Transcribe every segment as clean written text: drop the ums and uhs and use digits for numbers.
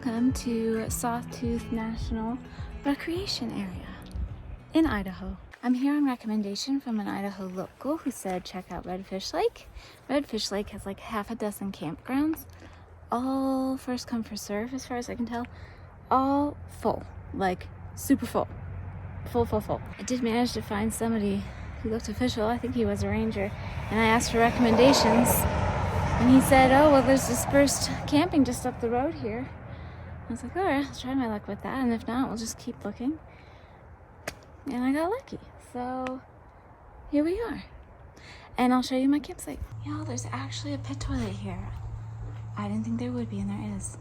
welcome to Sawtooth National Recreation Area in Idaho. I'm here on recommendation from an Idaho local who said check out Redfish Lake. Redfish Lake has like half a dozen campgrounds, all first come first serve as far as I can tell, all full, like super full. Full. I did manage to find somebody who looked official. I think he was a ranger, and I asked for recommendations. And he said, oh, well, there's dispersed camping just up the road here. I was like, all right, I'll try my luck with that. And if not, we'll just keep looking. And I got lucky. So here we are. And I'll show you my campsite. Y'all, there's actually a pit toilet here. I didn't think there would be, and there is.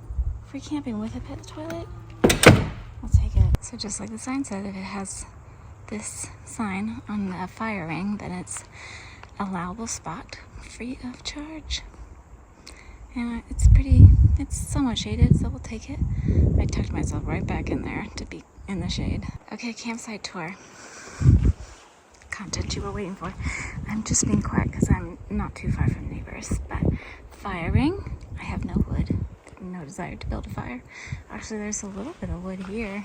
Free camping with a pit toilet? I'll take it. So just like the sign said, if it has this sign on the fire ring, then it's allowable spot, free of charge. And it's somewhat shaded, so we'll take it. I tucked myself right back in there to be in the shade. Okay, campsite tour. Content you were waiting for. I'm just being quiet because I'm not too far from neighbors. But fire ring, I have no wood. No desire to build a fire. Actually, there's a little bit of wood here.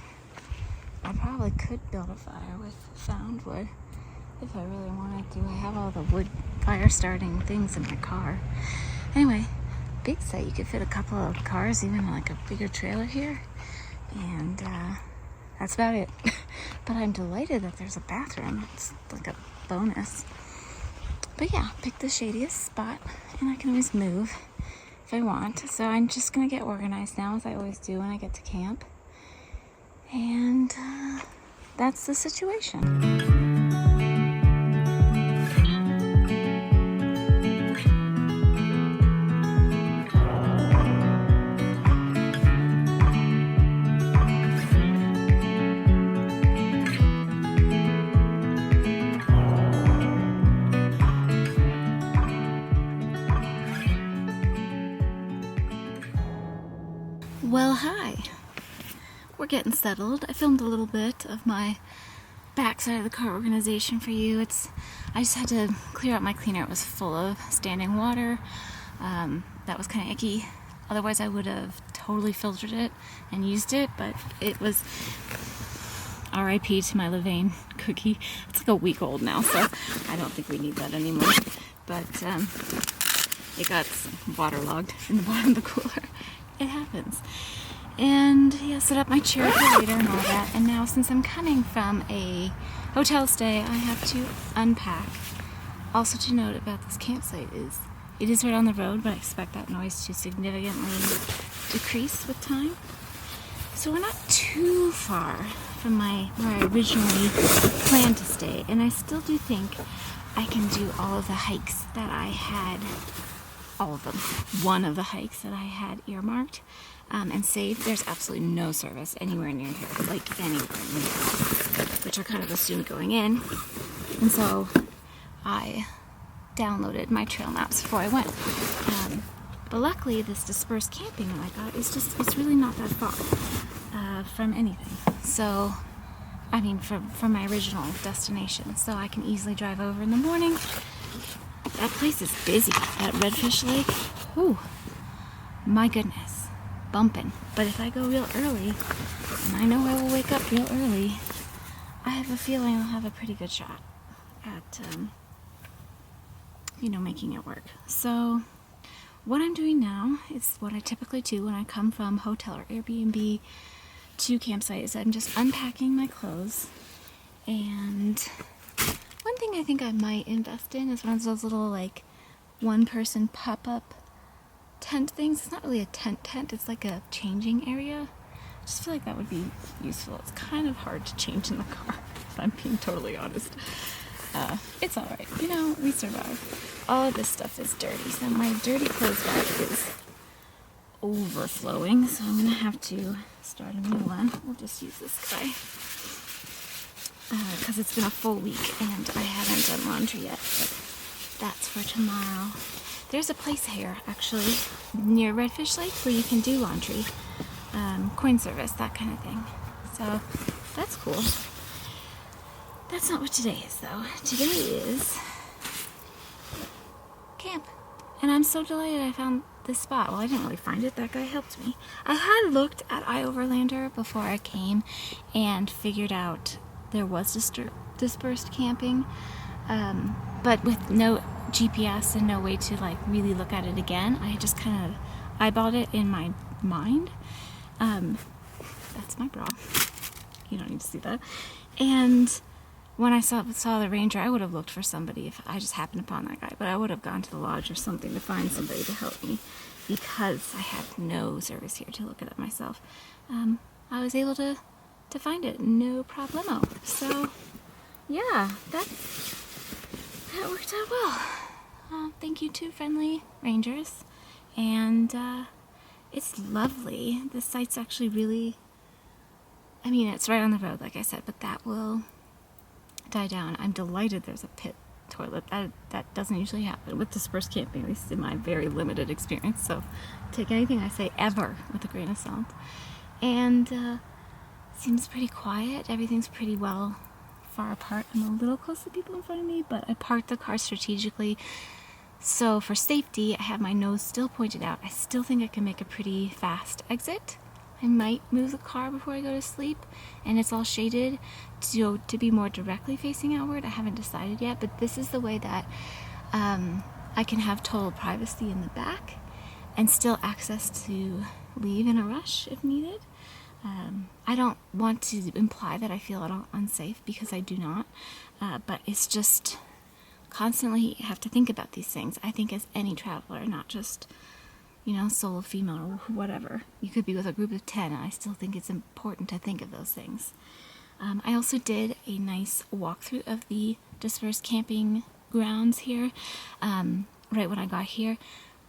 I probably could build a fire with found wood if I really wanted to. I have all the wood fire starting things in my car. Anyway, big site. You could fit a couple of cars, even like a bigger trailer here. And that's about it. But I'm delighted that there's a bathroom. It's like a bonus. But yeah, pick the shadiest spot, and I can always move if I want. So I'm just gonna get organized now, as I always do when I get to camp. And that's the situation. Well, hi. We're getting settled. I filmed a little bit of my backside of the car organization for you. I just had to clear out my cleaner. It was full of standing water. That was kind of icky. Otherwise, I would have totally filtered it and used it, but it was RIP to my Levain cookie. It's like a week old now, so I don't think we need that anymore. But it got waterlogged in the bottom of the cooler. It happens. And yeah, set up my chair for later and all that. And now, since I'm coming from a hotel stay, I have to unpack. Also to note about this campsite is it is right on the road, but I expect that noise to significantly decrease with time. So we're not too far from where I originally planned to stay, and I still do think I can do all of the hikes that I had. All of them. One of the hikes that I had earmarked and saved. There's absolutely no service anywhere near here, like anywhere near, which I kind of assumed going in. And so I downloaded my trail maps before I went. But luckily, this dispersed camping that I got is it's really not that far from anything. So, I mean, from my original destination. So I can easily drive over in the morning. That place is busy, that Redfish Lake. Ooh, my goodness, bumping. But if I go real early, and I know I will wake up real early, I have a feeling I'll have a pretty good shot at, making it work. So what I'm doing now is what I typically do when I come from hotel or Airbnb to campsite, is I'm just unpacking my clothes. And one thing I think I might invest in is one of those little, like, one-person pop-up tent things. It's not really a tent, it's like a changing area. I just feel like that would be useful. It's kind of hard to change in the car, if I'm being totally honest. It's alright. We survive. All of this stuff is dirty, so my dirty clothes bag is overflowing, so I'm going to have to start a new one. We'll just use this guy. Because it's been a full week and I haven't done laundry yet, but that's for tomorrow. There's a place here, actually, near Redfish Lake where you can do laundry, coin service, that kind of thing. So that's cool. That's not what today is, though. Today is camp. And I'm so delighted I found this spot. Well, I didn't really find it. That guy helped me. I had looked at iOverlander before I came and figured out there was dispersed camping, but with no GPS and no way to like really look at it again, I just kind of eyeballed it in my mind. That's my bra. You don't need to see that. And when I saw the ranger, I would have looked for somebody if I just happened upon that guy, but I would have gone to the lodge or something to find somebody to help me because I had no service here to look at it myself. I was able to find it, no problemo. So, yeah, that worked out well. Thank you to friendly rangers, and it's lovely. The site's actually really, I mean, it's right on the road, like I said, but that will die down. I'm delighted there's a pit toilet. That doesn't usually happen with dispersed camping, at least in my very limited experience. So take anything I say ever with a grain of salt. And seems pretty quiet. Everything's pretty well far apart. I'm a little close to people in front of me, but I parked the car strategically. So for safety, I have my nose still pointed out. I still think I can make a pretty fast exit. I might move the car before I go to sleep, and it's all shaded to be more directly facing outward. I haven't decided yet, but this is the way that I can have total privacy in the back and still access to leave in a rush if needed. I don't want to imply that I feel at all unsafe, because I do not, but it's just constantly have to think about these things. I think as any traveler, not just solo female or whatever. You could be with a group of 10, and I still think it's important to think of those things. I also did a nice walkthrough of the dispersed camping grounds here, right when I got here.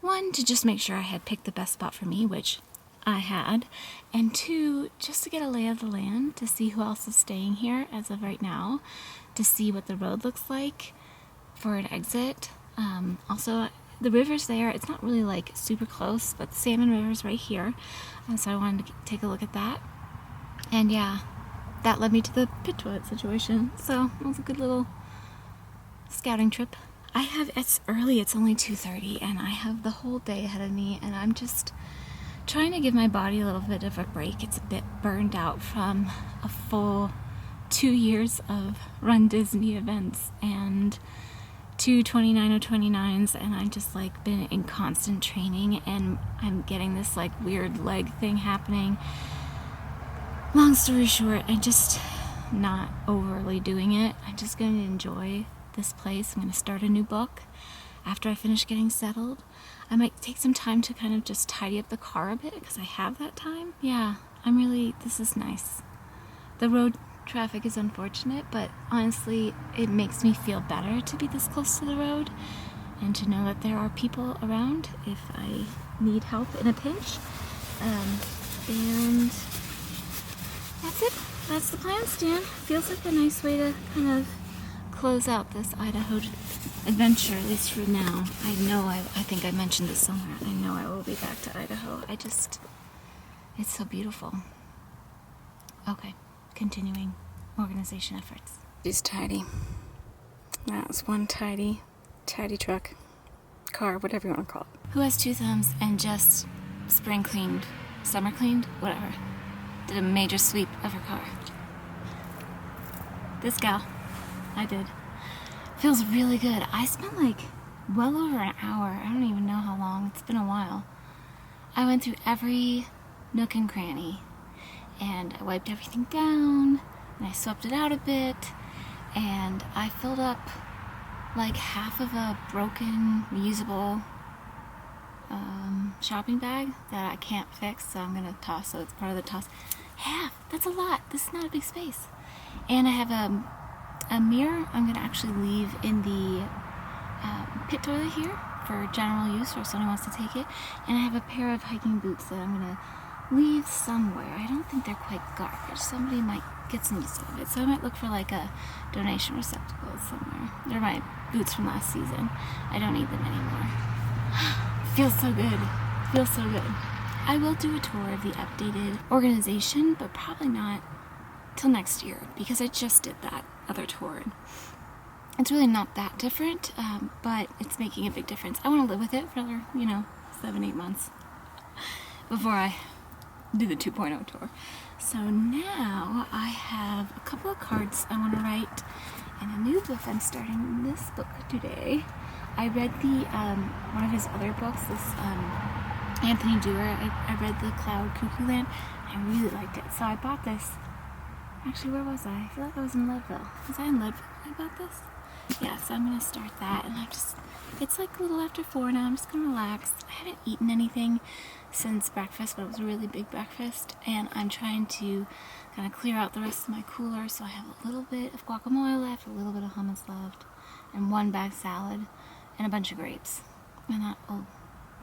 One, to just make sure I had picked the best spot for me, which I had, and two, just to get a lay of the land, to see who else is staying here as of right now, to see what the road looks like for an exit. Also, the river's there. It's not really like super close, but the Salmon River's right here. So I wanted to take a look at that. And yeah, that led me to the pit toilet situation. So it was a good little scouting trip. It's early, it's only 2:30, and I have the whole day ahead of me, and I'm just trying to give my body a little bit of a break. It's a bit burned out from a full 2 years of Run Disney events and 2 29:29s, and I've just like been in constant training, and I'm getting this like weird leg thing happening. Long story short, I'm just not overly doing it. I'm just going to enjoy this place. I'm going to start a new book after I finish getting settled. I might take some time to kind of just tidy up the car a bit, because I have that time. Yeah, this is nice. The road traffic is unfortunate, but honestly, it makes me feel better to be this close to the road and to know that there are people around if I need help in a pinch. And that's it. That's the plan, Stan. Feels like a nice way to kind of close out this Idaho adventure, at least for now. I think I mentioned this somewhere. I know I will be back to Idaho. It's so beautiful. Okay. Continuing organization efforts. She's tidy. That was one tidy truck, car, whatever you want to call it. Who has 2 thumbs and just spring cleaned, summer cleaned, whatever. Did a major sweep of her car. This gal. I did. Feels really good. I spent like well over an hour. I don't even know how long. It's been a while. I went through every nook and cranny, and I wiped everything down, and I swept it out a bit, and I filled up like half of a broken, reusable shopping bag that I can't fix, so I'm gonna toss, so it's part of the toss. Half! That's a lot! This is not a big space. And I have a mirror I'm gonna actually leave in the pit toilet here for general use, or if someone wants to take it, and I have a pair of hiking boots that I'm gonna leave somewhere. I don't think they're quite garbage. Somebody might get some use out of it. So I might look for like a donation receptacle somewhere. They're my boots from last season. I don't need them anymore. Feels so good. Feels so good. I will do a tour of the updated organization, but probably not till next year, because I just did that other tour. It's really not that different, but it's making a big difference. I want to live with it for another, 7-8 months before I do the 2.0 tour. So now I have a couple of cards I want to write and a new book. I'm starting this book today. I read the one of his other books, this Anthony Dewar. I read The Cloud Cuckoo Land. I really liked it, so I bought this. Actually, where was I? I feel like I was in Leadville. Was I in Leadville when I bought this? Yeah, so I'm going to start that, and it's like a little after 4 now. I'm just going to relax. I haven't eaten anything since breakfast, but it was a really big breakfast, and I'm trying to kind of clear out the rest of my cooler, so I have a little bit of guacamole left, a little bit of hummus left, and 1 bag salad, and a bunch of grapes. And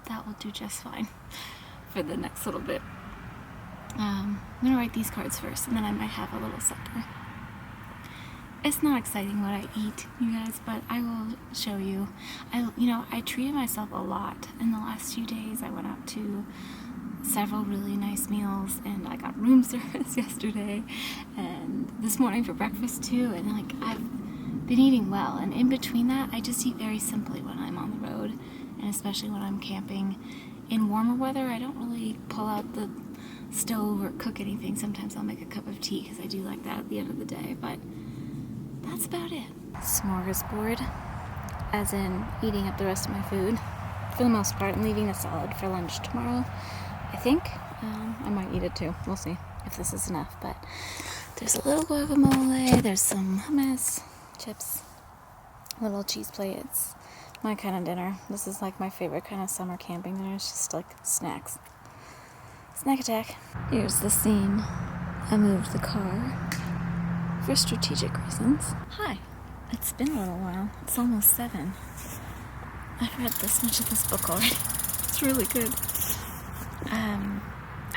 that will do just fine for the next little bit. I'm going to write these cards first, and then I might have a little supper. It's not exciting what I eat, you guys, but I will show you. I treated myself a lot in the last few days. I went out to several really nice meals, and I got room service yesterday, and this morning for breakfast too, and I've been eating well, and in between that, I just eat very simply when I'm on the road, and especially when I'm camping. In warmer weather, I don't really pull out the stove or cook anything. Sometimes I'll make a cup of tea because I do like that at the end of the day, but that's about it. Smorgasbord, as in eating up the rest of my food. For the most part, I'm leaving the salad for lunch tomorrow, I think. I might eat it too. We'll see if this is enough, but there's a little guacamole, there's some hummus, chips, a little cheese plate. It's my kind of dinner. This is like my favorite kind of summer camping dinner. It's just like snacks. Snack attack. Here's the scene. I moved the car for strategic reasons. Hi. It's been a little while. It's almost 7. I've read this much of this book already. It's really good.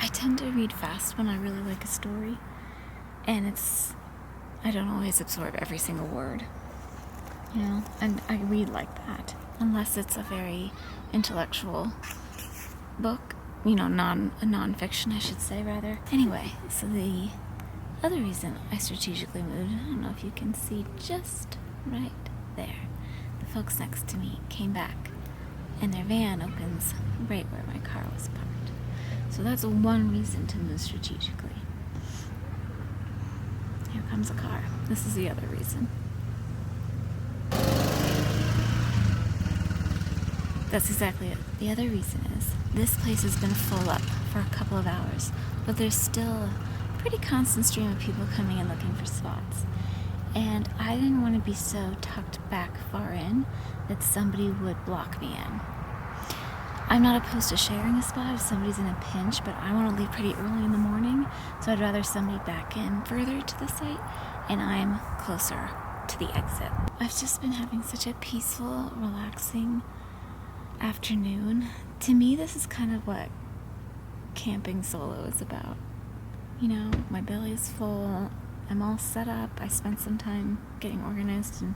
I tend to read fast when I really like a story, and I don't always absorb every single word, and I read like that, unless it's a very intellectual book, non-fiction, I should say, rather. Anyway, so the other reason I strategically moved, I don't know if you can see just right there, the folks next to me came back, and their van opens right where my car was parked. So that's one reason to move strategically. Here comes a car. This is the other reason. That's exactly it. The other reason is this place has been full up for a couple of hours, but there's still a pretty constant stream of people coming and looking for spots. And I didn't want to be so tucked back far in that somebody would block me in. I'm not opposed to sharing a spot if somebody's in a pinch, but I want to leave pretty early in the morning, so I'd rather somebody back in further to the site, and I'm closer to the exit. I've just been having such a peaceful, relaxing afternoon. To me, this is kind of what camping solo is about. My belly is full, I'm all set up, I spent some time getting organized and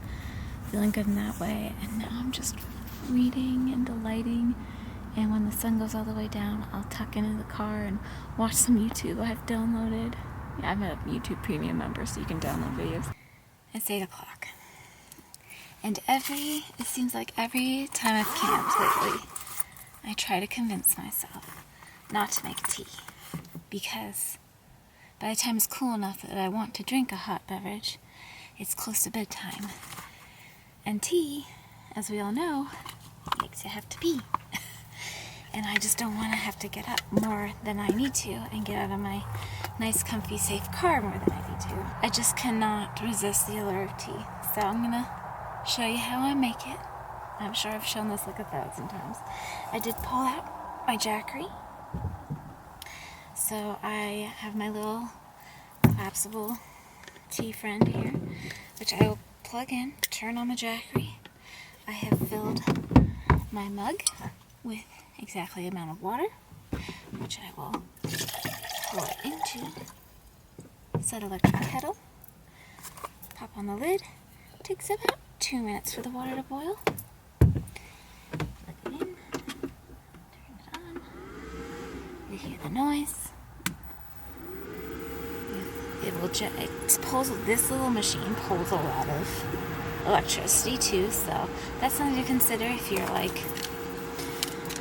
feeling good in that way, and now I'm just reading and delighting. And when the sun goes all the way down, I'll tuck into the car and watch some YouTube I've downloaded. Yeah, I'm a YouTube premium member, so you can download videos. It's 8 o'clock. And it seems like every time I've camped lately, I try to convince myself not to make tea. Because by the time it's cool enough that I want to drink a hot beverage, it's close to bedtime. And tea, as we all know, makes you have to pee. And I just don't want to have to get up more than I need to and get out of my nice, comfy, safe car more than I need to. I just cannot resist the allure of tea. So I'm going to show you how I make it. I'm sure I've shown this like 1,000 times. I did pull out my Jackery. So I have my little collapsible tea friend here, which I will plug in, turn on the Jackery. I have filled my mug with exactly the amount of water, which I will pour into said electric kettle. Pop on the lid. It takes about 2 minutes for the water to boil. Plug it in. Turn it on. You hear the noise. This little machine pulls a lot of electricity too, so that's something to consider if you're like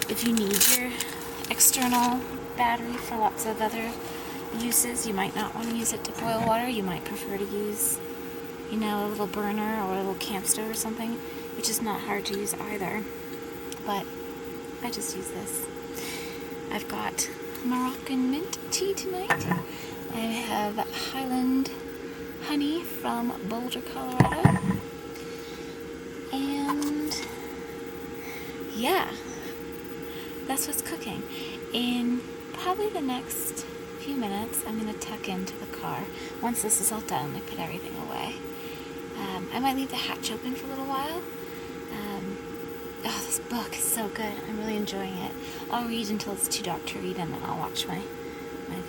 if you need your external battery for lots of other uses, you might not want to use it to boil water. You might prefer to use, a little burner or a little camp stove or something, which is not hard to use either. But I just use this. I've got Moroccan mint tea tonight. I have Highland honey from Boulder, Colorado. And yeah, that's what's cooking. In probably the next few minutes, I'm going to tuck into the car. Once this is all done, I put everything away. I might leave the hatch open for a little while. This book is so good. I'm really enjoying it. I'll read until it's too dark to read, and then I'll watch my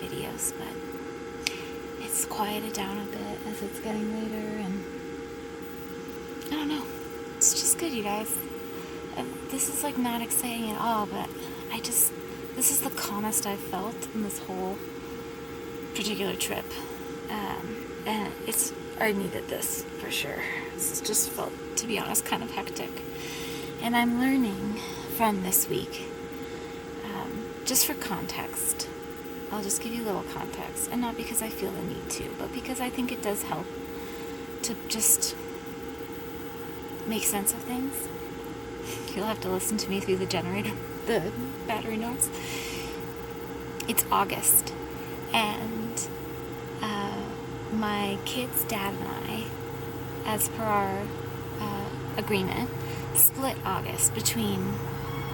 videos. But it's quieted down a bit as it's getting later, and I don't know. It's just good, you guys. This is like not exciting at all, but this is the calmest I've felt in this whole particular trip. And I needed this for sure. This just felt, to be honest, kind of hectic. And I'm learning from this week. Just for context, I'll just give you a little context. And not because I feel the need to, but because I think it does help to just make sense of things. You'll have to listen to me through the battery noise. It's August, and my kid's dad and I, as per our agreement, split August between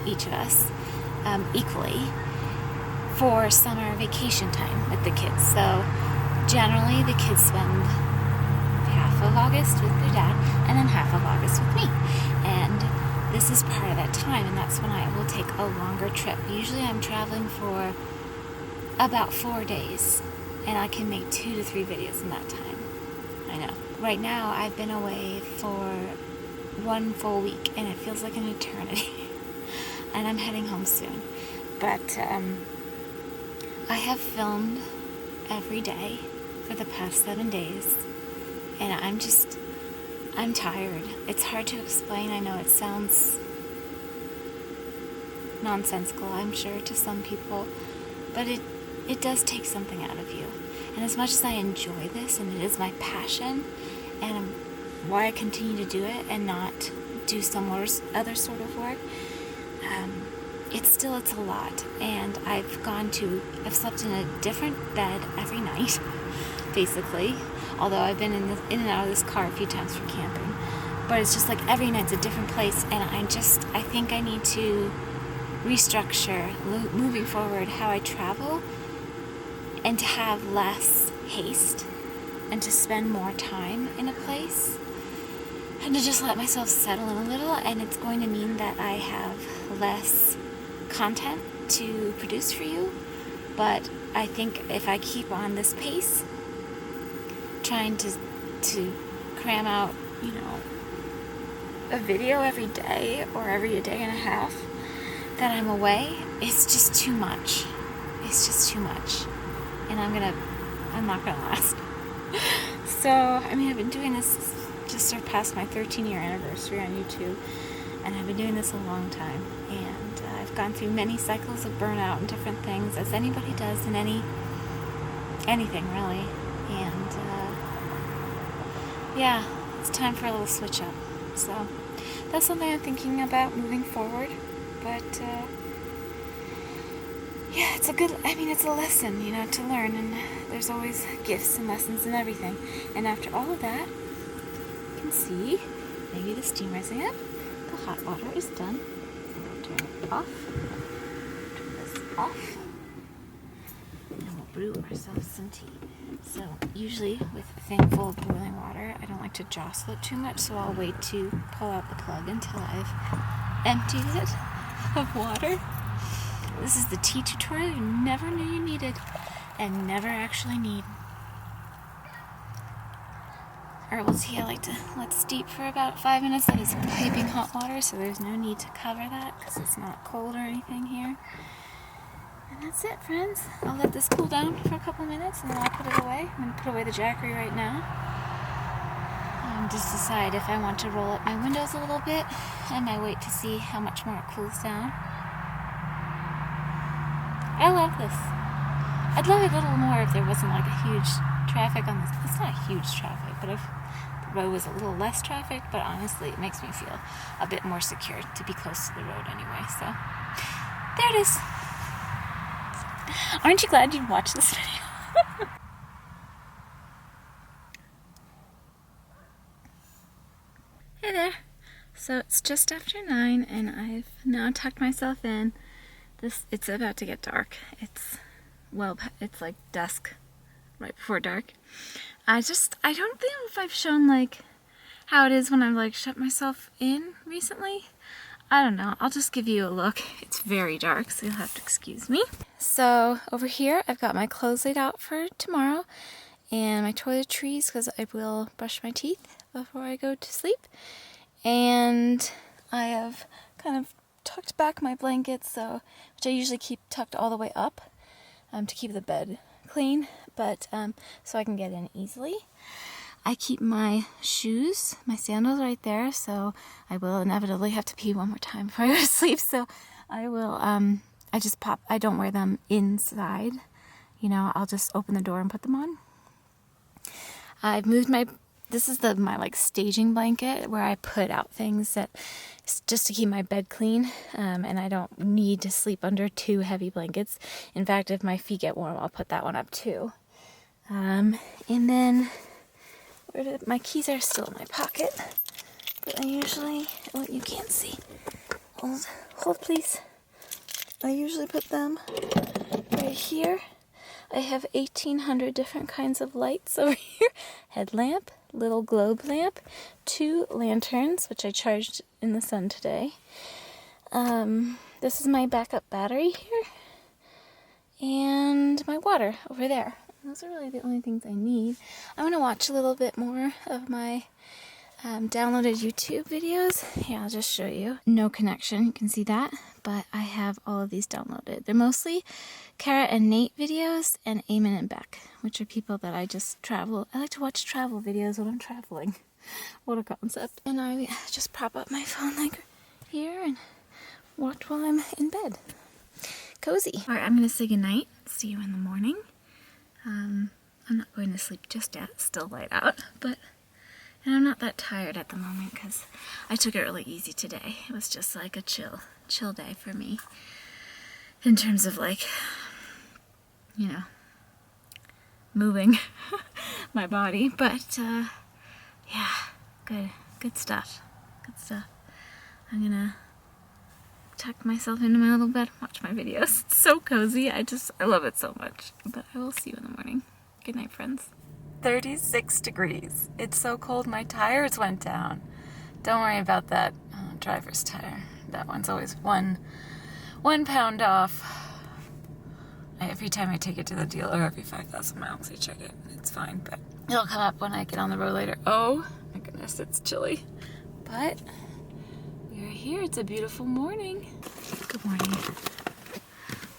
each of us equally for summer vacation time with the kids. So generally the kids spend half of August with their dad and then half of August with me. And this is part of that time, and that's when I will take a longer trip. Usually I'm traveling for about 4 days, and I can make 2 to 3 videos in that time. I know. Right now I've been away for 1 full week, and it feels like an eternity. And I'm heading home soon. But I have filmed every day for the past 7 days, and I'm tired. It's hard to explain. I know it sounds nonsensical, I'm sure, to some people, but it does take something out of you. And as much as I enjoy this, and it is my passion, and why I continue to do it and not do some other sort of work, it's a lot. And I've slept in a different bed every night, basically. Although I've been in and out of this car a few times for camping. But it's just like every night's a different place, and I think I need to restructure, moving forward, how I travel, and to have less haste, and to spend more time in a place, and to just let myself settle in a little. And it's going to mean that I have less content to produce for you, but I think if I keep on this pace, trying to cram out, a video every day or every a day and a half that I'm away, it's just too much. It's just too much. And I'm not gonna last. So, I've been doing this, just surpassed my 13-year anniversary on YouTube, and I've been doing this a long time, and I've gone through many cycles of burnout and different things, as anybody does in anything really. And yeah, it's time for a little switch up. So that's something I'm thinking about moving forward. But yeah, it's a lesson, to learn, and there's always gifts and lessons and everything. And after all of that, you can see maybe the steam rising up. The hot water is done. So we'll turn it off. Turn this off. And we'll brew ourselves some tea. So usually with a thing full of boiling water, I don't like to jostle it too much, so I'll wait to pull out the plug until I've emptied it of water. This is the tea tutorial you never knew you needed and never actually need. Herbal tea I like to let steep for about 5 minutes. That is piping hot water, so there's no need to cover that because it's not cold or anything here. And that's it, friends. I'll let this cool down for a couple minutes and then I'll put it away. I'm going to put away the Jackery right now. And just decide if I want to roll up my windows a little bit. I might wait to see how much more it cools down. I love this. I'd love it a little more if there wasn't like a huge traffic on this. It's not huge traffic, but if the road was a little less traffic, but honestly, it makes me feel a bit more secure to be close to the road anyway. So there it is. Aren't you glad you watched this video? Hey there. So it's just after 9 and I've now tucked myself in. It's about to get dark. It's like dusk, right before dark. I don't think if I've shown like how it is when I've like shut myself in recently. I don't know. I'll just give you a look. It's very dark, so you'll have to excuse me. So over here, I've got my clothes laid out for tomorrow and my toiletries because I will brush my teeth before I go to sleep. And I have kind of tucked back my blankets, which I usually keep tucked all the way up to keep the bed clean, but so I can get in easily. I keep my shoes, my sandals right there, so I will inevitably have to pee one more time before I go to sleep, so I will, I don't wear them inside, you know, I'll just open the door and put them on. I've moved this is my like staging blanket where I put out things that just to keep my bed clean, and I don't need to sleep under 2 heavy blankets. In fact, if my feet get warm, I'll put that one up too. And then my keys are still in my pocket, but I usually, you can't see. Hold please. I usually put them right here. I have 1,800 different kinds of lights over here. Headlamp, little globe lamp, 2 lanterns, which I charged in the sun today. This is my backup battery here. And my water over there. Those are really the only things I need. I'm going to watch a little bit more of my downloaded YouTube videos. Here, I'll just show you. No connection, you can see that. But I have all of these downloaded. They're mostly Kara and Nate videos and Eamon and Beck, which are people that I like to watch travel videos when I'm traveling. What a concept. And I just prop up my phone like here and watch while I'm in bed. Cozy. Alright, I'm going to say goodnight. See you in the morning. I'm not going to sleep just yet. It's still light out, and I'm not that tired at the moment because I took it really easy today. It was just like a chill day for me in terms of like, you know, moving my body. But yeah, good stuff. I'm gonna tuck myself into my little bed and watch my videos. It's so cozy. I love it so much. But I will see you in the morning. Good night, friends. 36 degrees. It's so cold my tires went down. Don't worry about that driver's tire. That one's always one pound off. Every time I take it to the dealer, every 5,000 miles I check it. It's fine, but it'll come up when I get on the road later. Oh my goodness, it's chilly. But we're here. It's a beautiful morning. Good morning.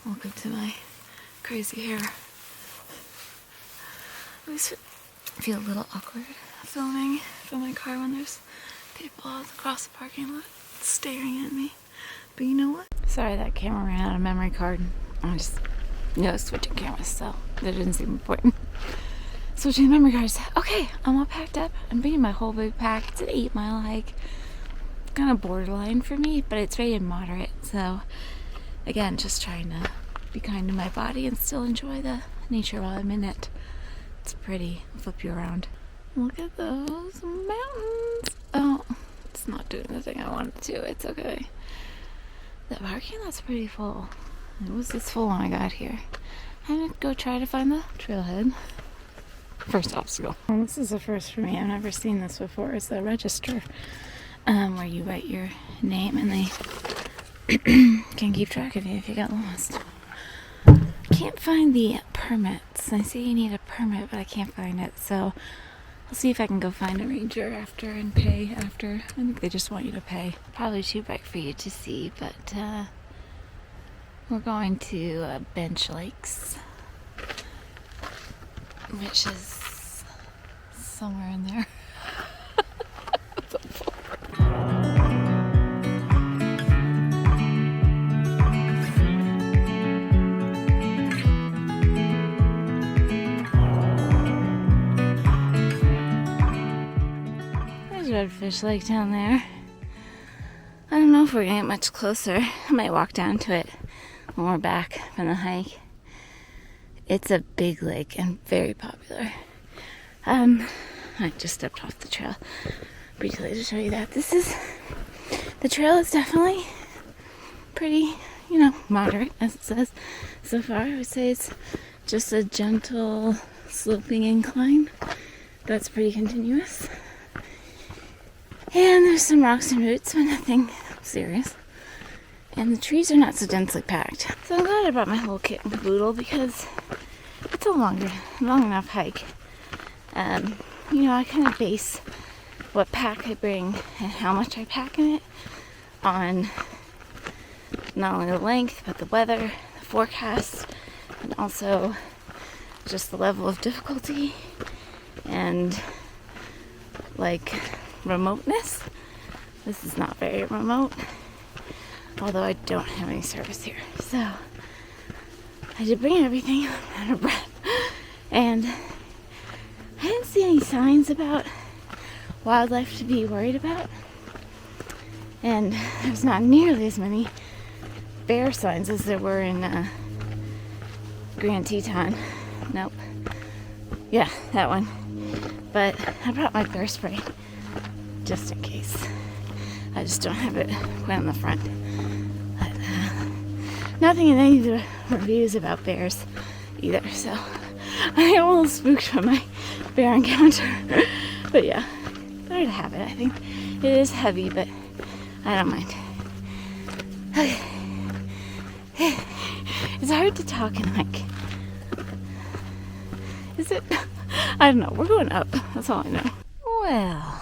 Welcome to my crazy hair. I always feel a little awkward filming from my car when there's people all across the parking lot staring at me. But you know what? Sorry, that camera ran out of memory card. I just switching cameras, so that didn't seem important. Switching memory cards. Okay, I'm all packed up. I'm bringing my whole big pack. It's an 8-mile hike. Kind of borderline for me, but it's rated moderate. So again, just trying to be kind to my body and still enjoy the nature while I'm in it. It's pretty. I'll flip you around. Look at those mountains. Oh, it's not doing the thing I wanted to. It's okay. The parking lot's pretty full. It was this full when I got here. I'm gonna go try to find the trailhead. First obstacle. Well, this is a first for me. I've never seen this before. It's a register where you write your name and they can keep track of you if you got lost. Can't find the permits. I see you need a permit, but I can't find it. So I'll see if I can go find a ranger after and pay after. I think they just want you to pay. Probably too bright for you to see, but we're going to Bench Lakes, which is somewhere in there. Fish Lake down there. I don't know if we're gonna get much closer. I might walk down to it when we're back from the hike. It's a big lake and very popular. I just stepped off the trail briefly to show you that. The trail is definitely pretty, moderate, as it says. So far, I would say it's just a gentle sloping incline that's pretty continuous. And there's some rocks and roots, but nothing serious. And the trees are not so densely packed. So I'm glad I brought my whole kit and caboodle because it's a long enough hike. I kind of base what pack I bring and how much I pack in it on not only the length, but the weather, the forecast, and also just the level of difficulty and remoteness. This is not very remote, although I don't have any service here. So I did bring everything. I'm out of breath. And I didn't see any signs about wildlife to be worried about. And there's not nearly as many bear signs as there were in Grand Teton. Nope. Yeah, that one. But I brought my bear spray just in case. I just don't have it quite on the front. But nothing in any of the reviews about bears either, so I am a little spooked from my bear encounter. But yeah, better to have it, I think. It is heavy, but I don't mind. Okay. It's hard to talk and is it? I don't know. We're going up. That's all I know. Well,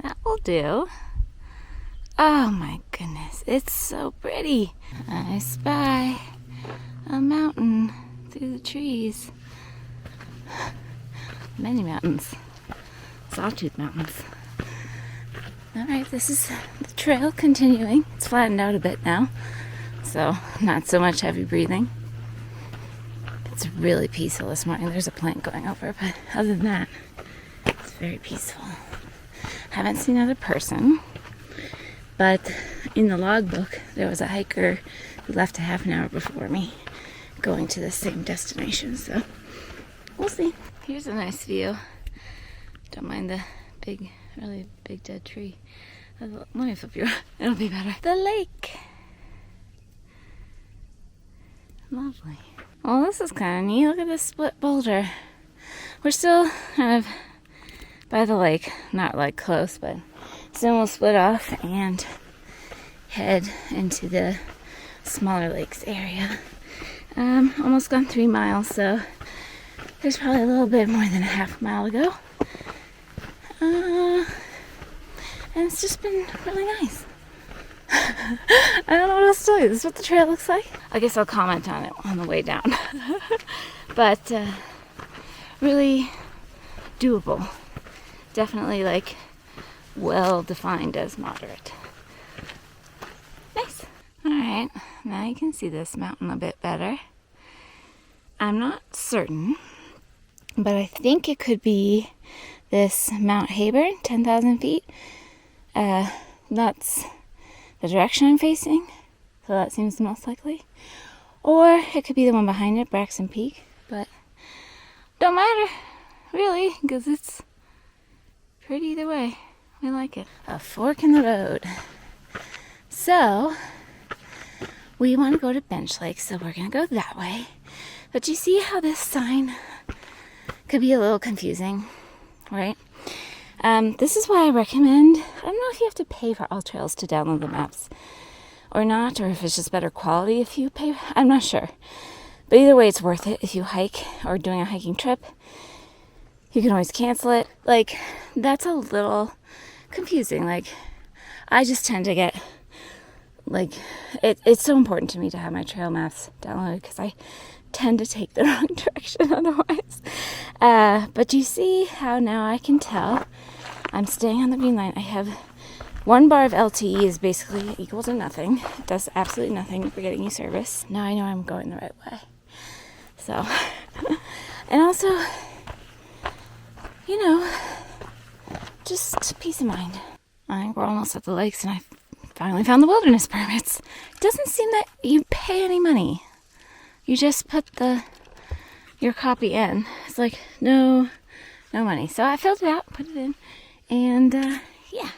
that will do. Oh my goodness. It's so pretty. I spy a mountain through the trees. Many mountains. Sawtooth mountains. Alright, this is the trail continuing. It's flattened out a bit now, so not so much heavy breathing. It's really peaceful this morning. There's a plant going over, but other than that, it's very peaceful. Haven't seen another person, but in the logbook, there was a hiker who left a half an hour before me going to the same destination, so we'll see. Here's a nice view. Don't mind the really big dead tree. Let me flip you around. It'll be better. The lake. Lovely. Well, this is kind of neat. Look at this split boulder. We're still kind of by the lake. Not close, but soon we'll split off and head into the smaller lakes area. Almost gone 3 miles, so there's probably a little bit more than a half mile to go. And it's just been really nice. I don't know what else to tell you. This is what the trail looks like. I guess I'll comment on it on the way down. But really doable. Definitely well defined as moderate. Nice. Alright, now you can see this mountain a bit better. I'm not certain, but I think it could be this Mount Hayburn, 10,000 feet. That's the direction I'm facing, so that seems the most likely. Or it could be the one behind it, Braxton Peak, but don't matter, really, because it's pretty either way. I like it. A fork in the road. So, we want to go to Bench Lake, so we're going to go that way. But you see how this sign could be a little confusing, right? This is why I recommend, I don't know if you have to pay for all trails to download the maps or not, or if it's just better quality if you pay, I'm not sure. But either way, it's worth it if you hike or doing a hiking trip. You can always cancel it. That's a little confusing. I just tend to get, it's so important to me to have my trail maps downloaded because I tend to take the wrong direction otherwise. But you see how now I can tell I'm staying on the green line. I have 1 bar of LTE is basically equal to nothing. It does absolutely nothing for getting you service. Now I know I'm going the right way. So, and also, just peace of mind. I think we're almost at the lakes, and I finally found the wilderness permits. It doesn't seem that you pay any money. You just put your copy in. It's like no money. So I filled it out, put it in, and yeah,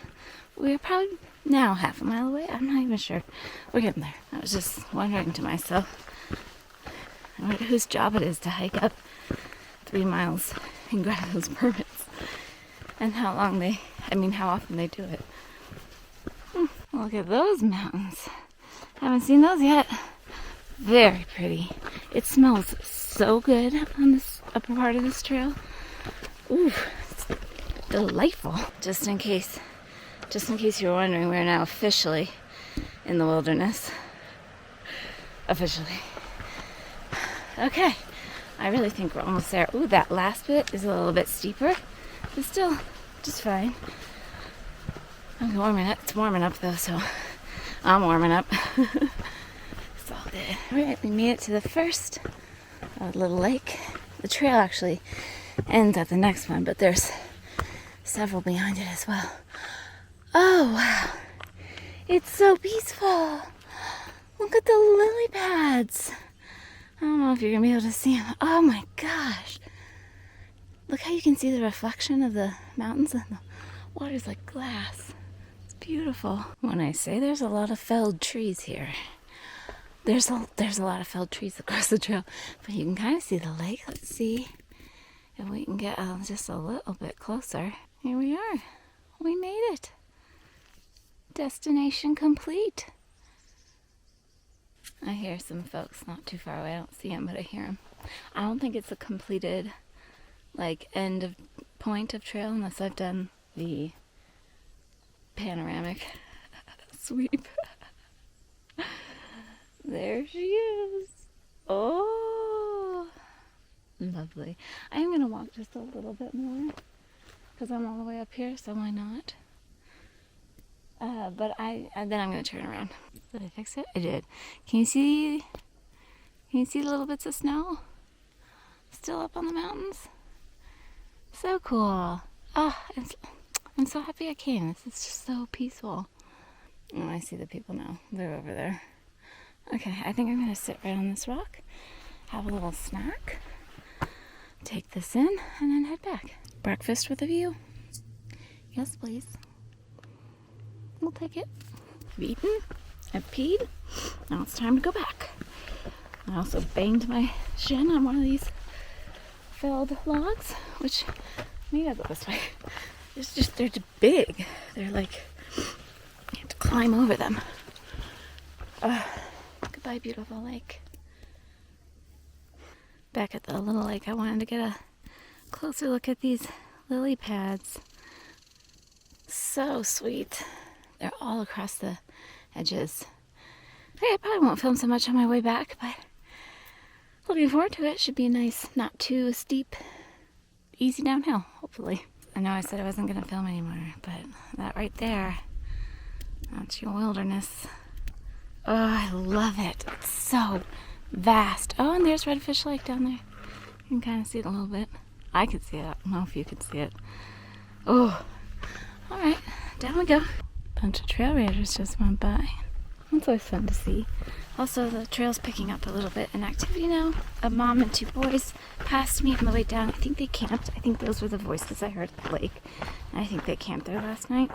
we're probably now half a mile away. I'm not even sure. We're getting there. I was just wondering to myself, I wonder whose job it is to hike up 3 miles and grab those permits, and how often they do it. Look at those mountains. Haven't seen those yet. Very pretty. It smells so good on this upper part of this trail. Ooh, it's delightful. Just in case you were wondering, we're now officially in the wilderness. Officially. Okay. I really think we're almost there. Ooh, that last bit is a little bit steeper, but still just fine. I'm warming up. It's warming up though, so I'm warming up. It's all good. Alright, we made it to the first little lake. The trail actually ends at the next one, but there's several behind it as well. Oh wow, it's so peaceful. Look at the lily pads. I don't know if you're gonna be able to see them. Oh my gosh, look how you can see the reflection of the mountains, and the water's like glass. It's beautiful. When I say there's a lot of felled trees here, there's a lot of felled trees across the trail, but you can kind of see the lake. Let's see if we can get just a little bit closer. Here we are. We made it. Destination complete. I hear some folks not too far away. I don't see them, but I hear them. I don't think it's a completed end of point of trail unless I've done the panoramic sweep. There she is. Oh, lovely. I'm gonna walk just a little bit more because I'm all the way up here, so why not? But then I'm gonna turn around. Did I fix it? I did. Can you see the little bits of snow still up on the mountains? So cool. Oh, I'm so happy I came. This is just so peaceful. Oh, I see the people now. They're over there. Okay, I think I'm gonna sit right on this rock, have a little snack, take this in, and then head back. Breakfast with a view. Yes, please. We'll take it. I've eaten. I've peed. Now it's time to go back. I also banged my shin on one of these felled logs, which maybe I'll go this way. They're just big. They're like, you have to climb over them. Goodbye, beautiful lake. Back at the little lake, I wanted to get a closer look at these lily pads. So sweet. They're all across the edges. I probably won't film so much on my way back, but looking forward to it. Should be a nice, not too steep, easy downhill, hopefully. I know I said I wasn't going to film anymore, but that right there, that's your wilderness. Oh, I love it. It's so vast. Oh, and there's Redfish Lake down there. You can kind of see it a little bit. I can see it. I don't know if you can see it. Oh, all right, down we go. Bunch of trail raiders just went by. It's always fun to see. Also, the trail's picking up a little bit in activity now. A mom and 2 boys passed me on the way down. I think they camped. I think those were the voices I heard at the lake. I think they camped there last night.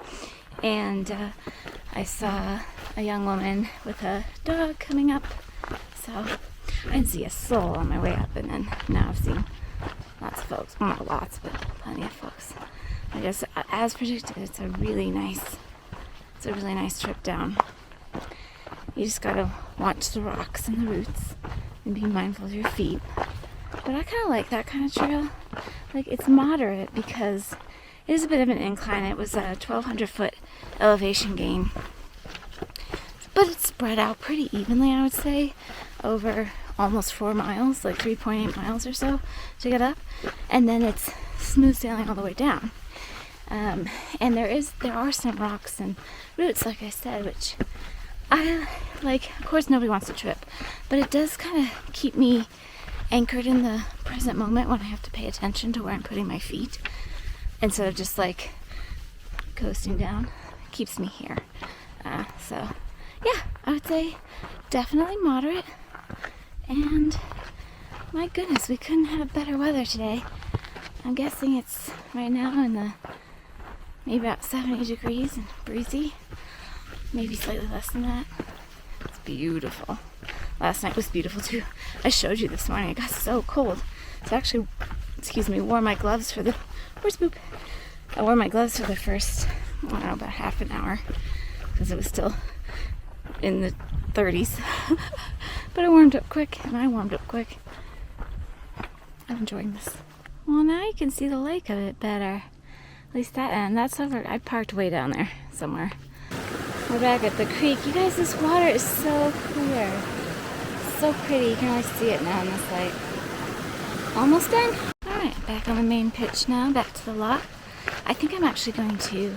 And I saw a young woman with a dog coming up. So I didn't see a soul on my way up, and then now I've seen lots of folks. Well, not lots, but plenty of folks. I guess, as predicted, it's a really nice trip down. You just gotta watch the rocks and the roots and be mindful of your feet. But I kind of like that kind of trail. Like, it's moderate because it is a bit of an incline. It was a 1,200 foot elevation gain, but it's spread out pretty evenly, I would say, over almost 4 miles, like 3.8 miles or so to get up, and then it's smooth sailing all the way down. And there are some rocks and roots, like I said, which I like. Of course, nobody wants to trip, but it does kind of keep me anchored in the present moment when I have to pay attention to where I'm putting my feet, instead of just like coasting down. It keeps me here. So, yeah, I would say definitely moderate. And my goodness, we couldn't have better weather today. I'm guessing it's right now in the maybe about 70 degrees and breezy. Maybe slightly less than that. It's beautiful. Last night was beautiful too. I showed you this morning. It got so cold. So I actually, wore my gloves for the, where's Boop? I wore my gloves for the first, I don't know, about half an hour because it was still in the 30s. But I warmed up quick, and I warmed up quick. I'm enjoying this. Well, now you can see the lake a bit better. At least that end. That's over. I parked way down there somewhere. We're back at the creek. You guys, this water is so clear. So pretty. You can really see it now in this light. Almost done. Alright, back on the main pitch now. Back to the lock. I think I'm actually going to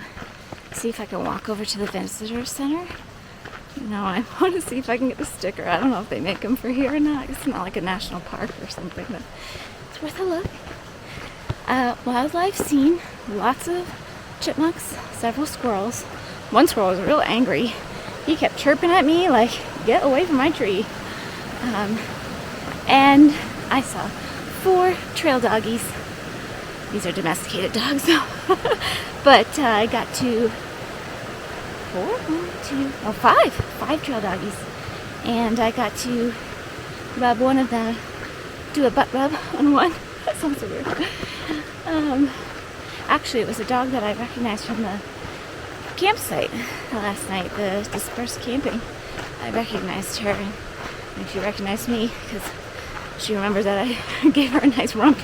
see if I can walk over to the visitor center. No, I want to see if I can get a sticker. I don't know if they make them for here or not. It's not like a national park or something, but it's worth a look. Wildlife scene. Lots of chipmunks, several squirrels. One squirrel was real angry. He kept chirping at me like, get away from my tree. And I saw 4 trail doggies. These are domesticated dogs, though. But I got to 5 trail doggies. And I got to rub one of them, do a butt rub on one. That sounds so weird. Actually, it was a dog that I recognized from the campsite last night, the dispersed camping. I recognized her, and she recognized me because she remembers that I gave her a nice rump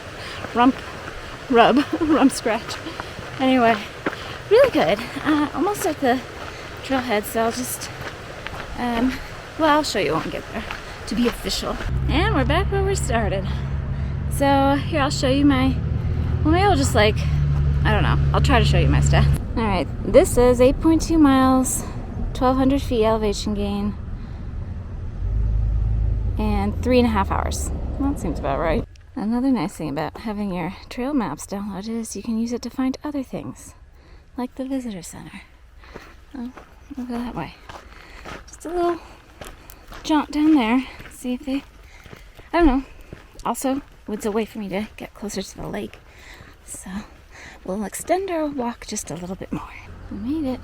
scratch. Anyway, really good. Almost at the trailhead, so I'll just, I'll show you when we get there to be official. And we're back where we started. So here I'll show you maybe I'll just I don't know, I'll try to show you my stats. Alright, this is 8.2 miles, 1,200 feet elevation gain, and 3.5 hours. Well, that seems about right. Another nice thing about having your trail maps downloaded is you can use it to find other things, like the visitor center. Oh, we'll go that way. Just a little jaunt down there, see if they, I don't know. Also, it's a way for me to get closer to the lake. So, we'll extend our walk just a little bit more. We made it.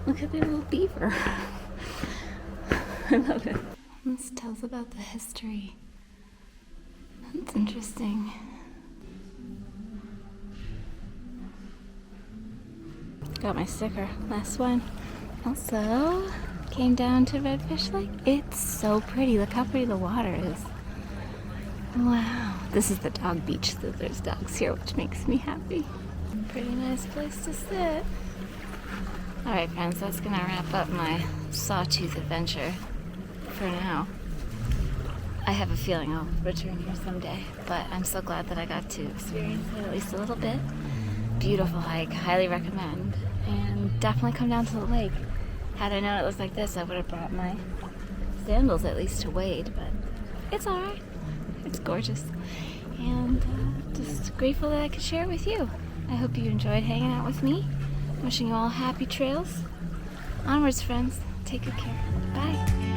Look at the little beaver. I love it. This tells about the history. That's interesting. Got my sticker. Last one. Also, came down to Redfish Lake. It's so pretty. Look how pretty the water is. Wow. This is the dog beach, so there's dogs here, which makes me happy. Pretty nice place to sit. Alright friends, that's gonna wrap up my Sawtooth adventure for now. I have a feeling I'll return here someday, but I'm so glad that I got to experience it at least a little bit. Beautiful hike, highly recommend. And definitely come down to the lake. Had I known it was like this, I would have brought my sandals at least to wade, but it's alright. It's gorgeous. And just grateful that I could share it with you. I hope you enjoyed hanging out with me. Wishing you all happy trails. Onwards, friends. Take good care. Bye.